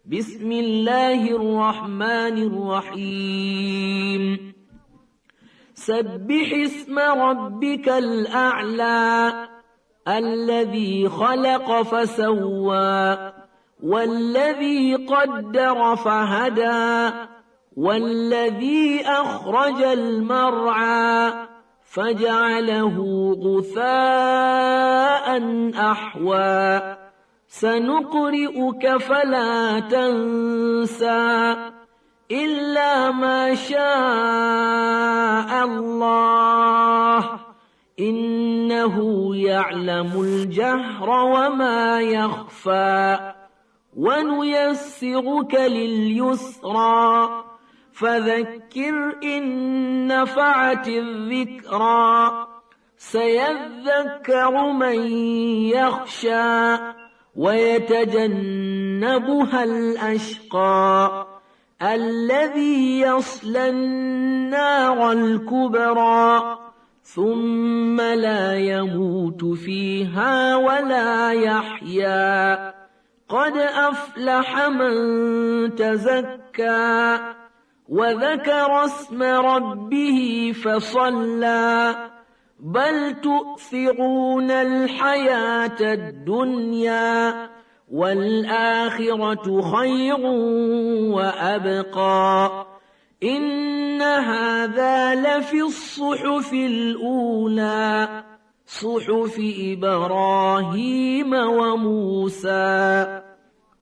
بسم الله الرحمن الرحيم سبح اسم ربك الأعلى الذي خلق فسوى والذي قدر فهدى والذي أخرج المرعى فجعله غثاء أحوى سنقرئك فلا تنسى إلا ما شاء الله إنه يعلم الجهر وما يخفى ونيسرك لليسرى فذكر إن نفعت الذكرى سيذكر من يخشى ويتجنبها الأشقى الذي يصلى النار الكبرى ثم لا يموت فيها ولا يحيا قد أفلح من تزكى وذكر اسم ربه فصلى بل تؤثرون الحياة الدنيا والآخرة خير وأبقى إن هذا لفي الصحف الأولى صحف إبراهيم وموسى